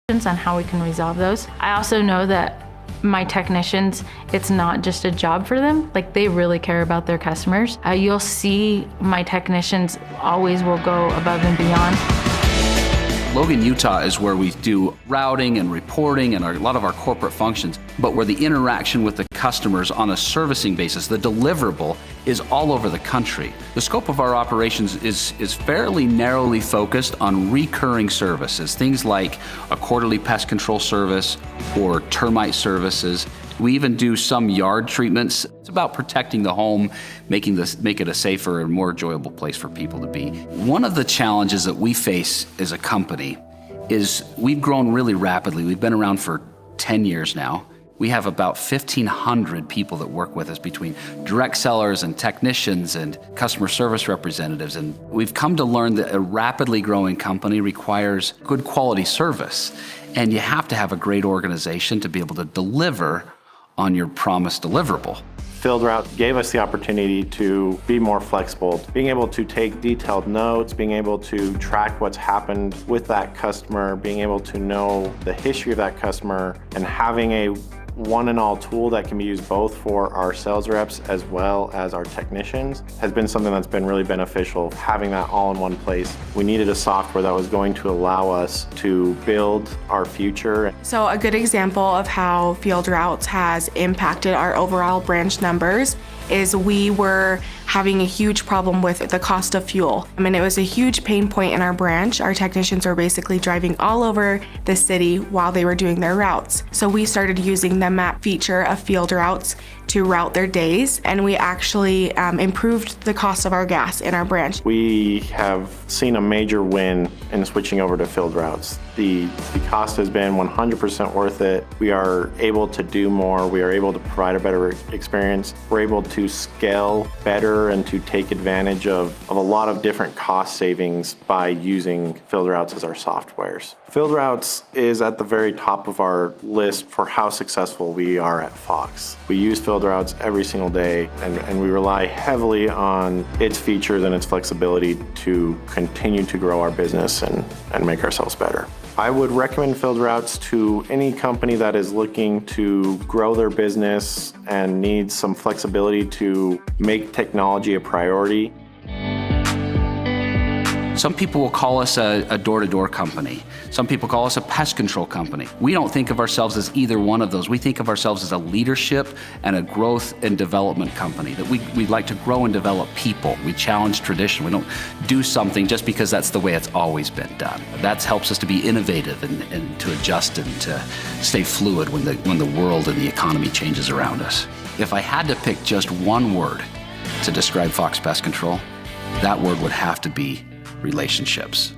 on how we can resolve those. I also know that my technicians, it's not just a job for them. Like, they really care about their customers. You'll see my technicians always will go above and beyond. Logan, Utah is where we do routing and reporting and a lot of our corporate functions, but where the interaction with the customers on a servicing basis, the deliverable, is all over the country. The scope of our operations is fairly narrowly focused on recurring services, things like a quarterly pest control service or termite services. We even do some yard treatments. It's about protecting the home, make it a safer and more enjoyable place for people to be. One of the challenges that we face as a company is we've grown really rapidly. We've been around for 10 years now. We have about 1,500 people that work with us between direct sellers and technicians and customer service representatives. And we've come to learn that a rapidly growing company requires good quality service. And you have to have a great organization to be able to deliver on your promised deliverable. FieldRoute gave us the opportunity to be more flexible, being able to take detailed notes, being able to track what's happened with that customer, being able to know the history of that customer, and having a one and all tool that can be used both for our sales reps as well as our technicians has been something that's been really beneficial, having that all in one place. We needed a software that was going to allow us to build our future. So a good example of how FieldRoutes has impacted our overall branch numbers is we were having a huge problem with the cost of fuel. I mean, it was a huge pain point in our branch. Our technicians were basically driving all over the city while they were doing their routes. So we started using the map feature of FieldRoutes to route their days, and we actually improved the cost of our gas in our branch. We have seen a major win in switching over to FieldRoutes. The cost has been 100% worth it. We are able to do more. We are able to provide a better experience. We're able to scale better and to take advantage of a lot of different cost savings by using FieldRoutes as our softwares. FieldRoutes is at the very top of our list for how successful we are at Fox. We use FieldRoutes every single day, and we rely heavily on its features and its flexibility to continue to grow our business and make ourselves better. I would recommend FieldRoutes to any company that is looking to grow their business and needs some flexibility to make technology a priority. Some people will call us a door-to-door company. Some people call us a pest control company. We don't think of ourselves as either one of those. We think of ourselves as a leadership and a growth and development company, that we like to grow and develop people. We challenge tradition. We don't do something just because that's the way it's always been done. That helps us to be innovative and to adjust and to stay fluid when the world and the economy changes around us. If I had to pick just one word to describe Fox Pest Control, that word would have to be relationships.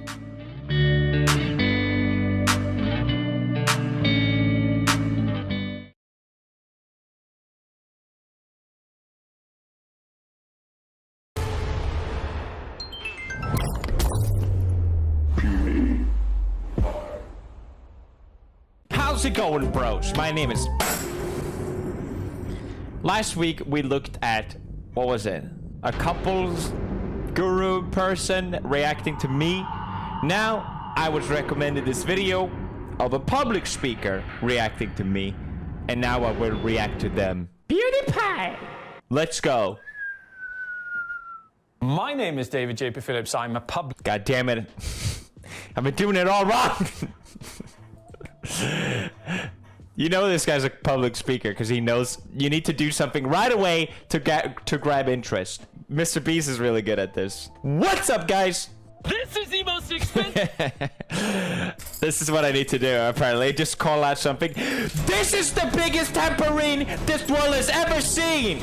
How's it going, bros? My name is... Last week we looked at, what was it? A couple's guru person reacting to me. Now I was recommended this video of a public speaker reacting to me, and now I will react to them. Beauty pie! Let's go. My name is David J.P. Phillips. I'm a public... God damn it. I've been doing it all wrong. You know this guy's a public speaker because he knows you need to do something right away to grab interest. Mr. Beast is really good at this. What's up, guys? This is the most expensive... This is what I need to do, apparently. Just call out something. This is the biggest tambourine this world has ever seen!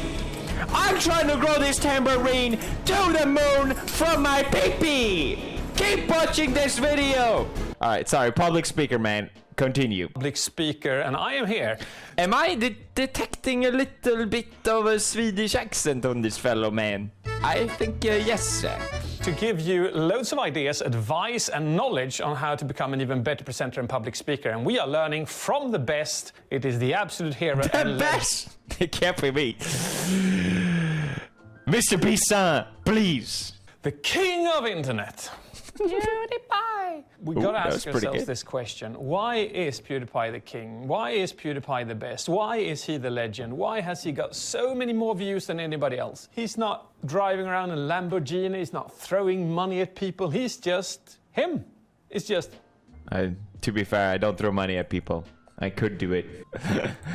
I'm trying to grow this tambourine to the moon from my pee-pee! Keep watching this video! Alright, sorry, public speaker, man. Continue. Public speaker, and I am here. Am I detecting a little bit of a Swedish accent on this fellow man? I think yes, sir. To give you loads of ideas, advice, and knowledge on how to become an even better presenter and public speaker. And we are learning from the best. It is the absolute hero. The best? It can't be me. Mr. Bisson, please. The king of internet. PewDiePie. We gotta that was ask pretty ourselves good. this question. Why is PewDiePie the king? Why is PewDiePie the best? Why is he the legend? Why has he got so many more views than anybody else? He's not driving around in Lamborghini, he's not throwing money at people, he's just him. It's just To be fair, I don't throw money at people. I could do it.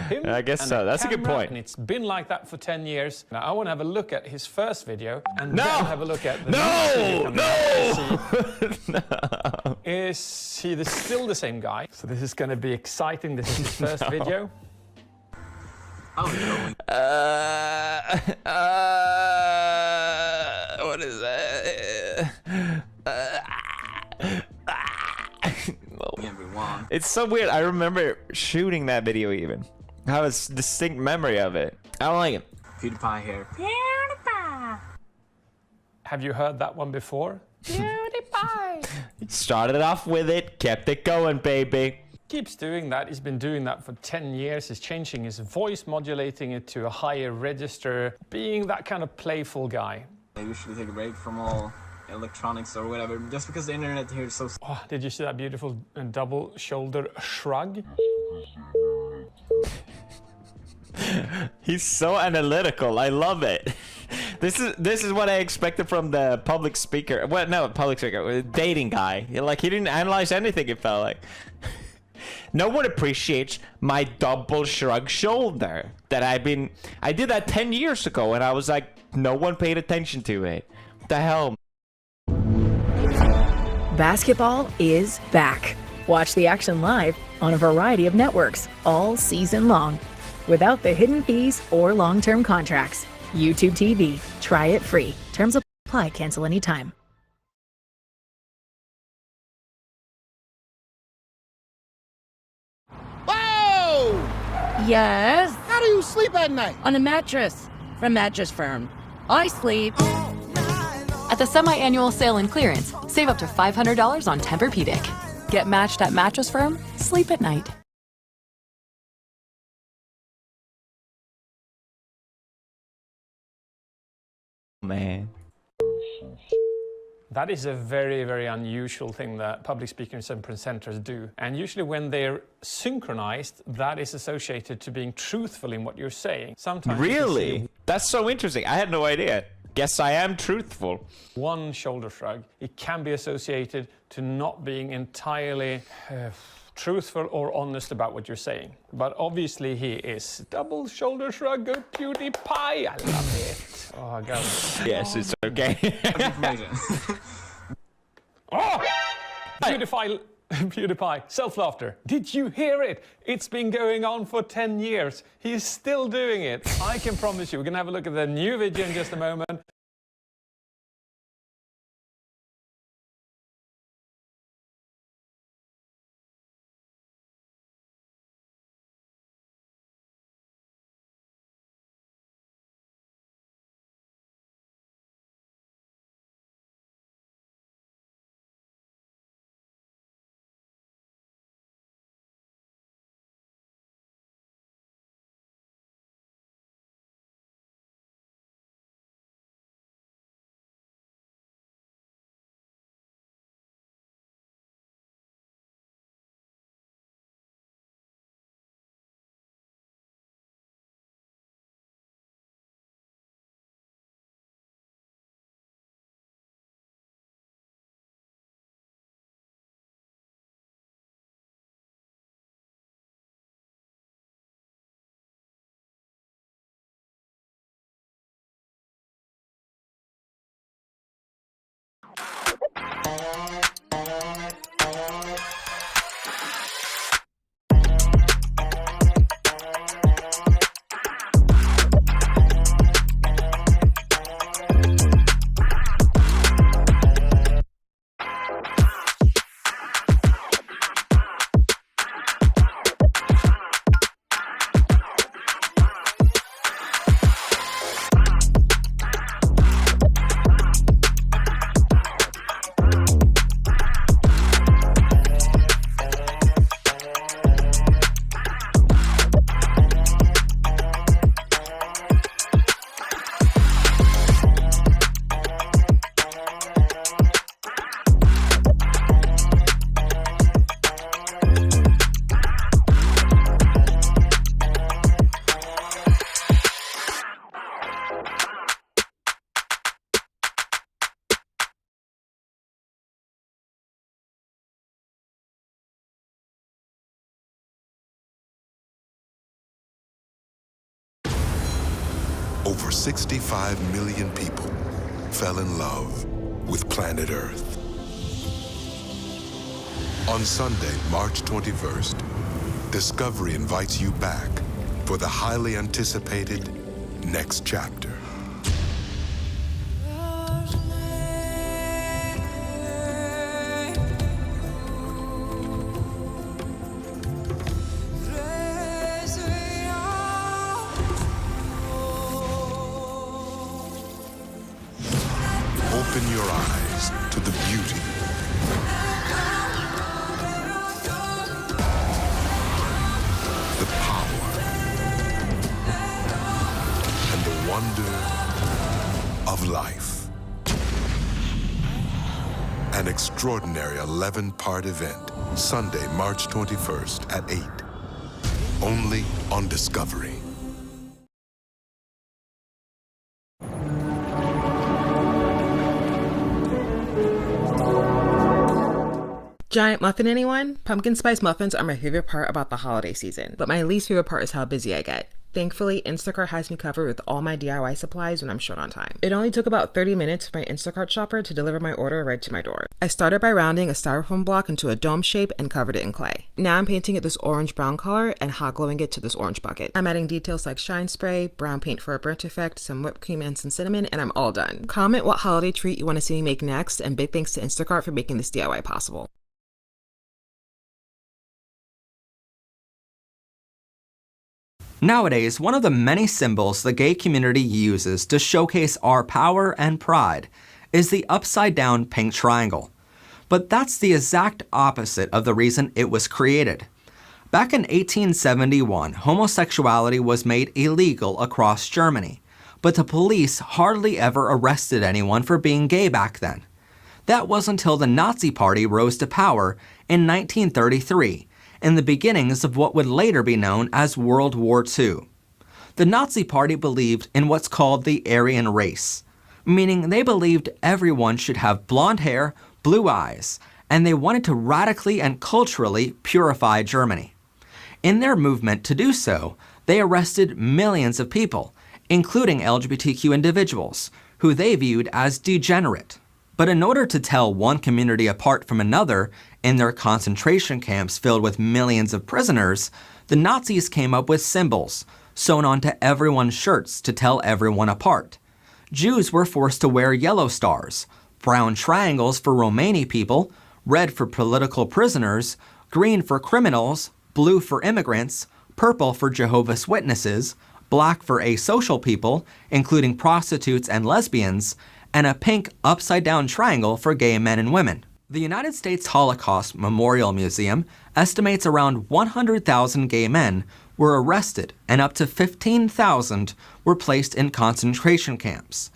him. I guess and so. a That's a good camera, point. And it's been like that for 10 years. Now I want to have a look at his first video and No! then have a look at the No! Is he still the same guy? So this is going to be exciting. This is his first video. What is that? It's so weird. I remember shooting that video even. I have a distinct memory of it. I don't like it. PewDiePie here. Have you heard that one before? PewDiePie. Started off with it, kept it going, baby. Keeps doing that. He's been doing that for 10 years. He's changing his voice, modulating it to a higher register, being that kind of playful guy. I usually take a break from all electronics or whatever, just because the internet here is so... Oh, did you see that beautiful double shoulder shrug? He's so analytical. I love it. This is what I expected from the public speaker. Well, no, public speaker, dating guy. Like, he didn't analyze anything, it felt like. No one appreciates my double shrug shoulder that I did that 10 years ago, and I was like, no one paid attention to it. What the hell? Basketball is back. Watch the action live on a variety of networks all season long without the hidden fees or long-term contracts. YouTube TV. Try it free. Terms apply. Cancel anytime. Whoa! Yes, How do you sleep at night? on a mattress from Mattress Firm. I sleep. At the semi-annual sale and clearance, save up to $500 on Tempur-Pedic. Get matched at Mattress Firm. Sleep at night. Man. That is a very, very unusual thing that public speakers and presenters do. And usually when they're synchronized, that is associated to being truthful in what you're saying. Sometimes you can Really? see That's so interesting. I had no idea. Guess I am truthful. one shoulder shrug. It can be associated to not being entirely truthful or honest about what you're saying. But obviously he is. Double shoulder shrug, go PewDiePie. I love it. Oh, God. Yes, it's okay. Oh! PewDiePie, self-laughter. Did you hear it? It's been going on for 10 years. He's still doing it. I can promise you. We're going to have a look at the new video in just a moment. over 65 million people fell in love with planet Earth. On Sunday, March 21st, Discovery invites you back for the highly anticipated next chapter. Open your eyes to the beauty, the power, and the wonder of life. An extraordinary 11-part event, Sunday, March 21st at 8, only on Discovery. Giant muffin, anyone? Pumpkin spice muffins are my favorite part about the holiday season, but my least favorite part is how busy I get. Thankfully, Instacart has me covered with all my DIY supplies when I'm short on time. It only took about 30 minutes for my Instacart shopper to deliver my order right to my door. I started by rounding a styrofoam block into a dome shape and covered it in clay. Now I'm painting it this orange-brown color and hot gluing it to this orange bucket. I'm adding details like shine spray, brown paint for a burnt effect, some whipped cream and some cinnamon, and I'm all done. Comment what holiday treat you want to see me make next, and big thanks to Instacart for making this DIY possible. Nowadays, one of the many symbols the gay community uses to showcase our power and pride is the upside-down pink triangle. But that's the exact opposite of the reason it was created. Back in 1871, homosexuality was made illegal across Germany, but the police hardly ever arrested anyone for being gay back then. That was until the Nazi Party rose to power in 1933, in the beginnings of what would later be known as World War II. The Nazi Party believed in what's called the Aryan race, meaning they believed everyone should have blonde hair, blue eyes, and they wanted to radically and culturally purify Germany. In their movement to do so, they arrested millions of people, including LGBTQ individuals, who they viewed as degenerate. But in order to tell one community apart from another in their concentration camps filled with millions of prisoners, the Nazis came up with symbols sewn onto everyone's shirts to tell everyone apart. Jews were forced to wear yellow stars, brown triangles for Romani people, red for political prisoners, green for criminals, blue for immigrants, purple for Jehovah's Witnesses, black for asocial people, including prostitutes and lesbians, and a pink upside-down triangle for gay men and women. The United States Holocaust Memorial Museum estimates around 100,000 gay men were arrested and up to 15,000 were placed in concentration camps.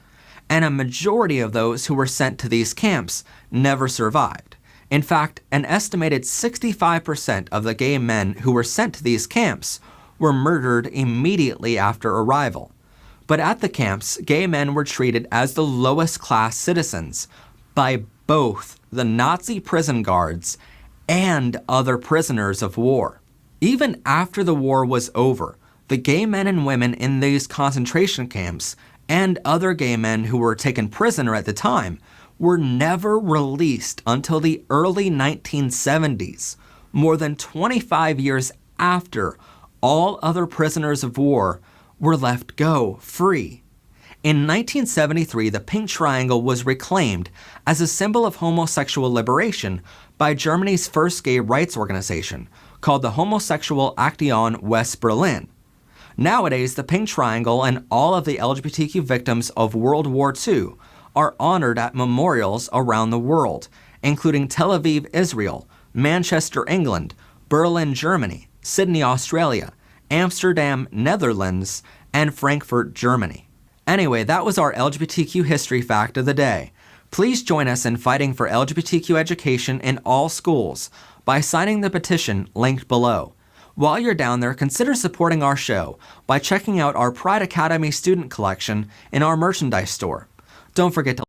And a majority of those who were sent to these camps never survived. In fact, an estimated 65% of the gay men who were sent to these camps were murdered immediately after arrival. But at the camps, gay men were treated as the lowest class citizens by both the Nazi prison guards and other prisoners of war. Even after the war was over, the gay men and women in these concentration camps and other gay men who were taken prisoner at the time were never released until the early 1970s, more than 25 years after all other prisoners of war were left go free. In 1973, the pink triangle was reclaimed as a symbol of homosexual liberation by Germany's first gay rights organization, called the Homosexual Aktion West Berlin. Nowadays, the pink triangle and all of the LGBTQ victims of World War II are honored at memorials around the world, including Tel Aviv, Israel, Manchester, England, Berlin, Germany, Sydney, Australia, Amsterdam, Netherlands, and Frankfurt, Germany. Anyway, that was our LGBTQ history fact of the day. Please join us in fighting for LGBTQ education in all schools by signing the petition linked below. While you're down there, consider supporting our show by checking out our Pride Academy student collection in our merchandise store. Don't forget to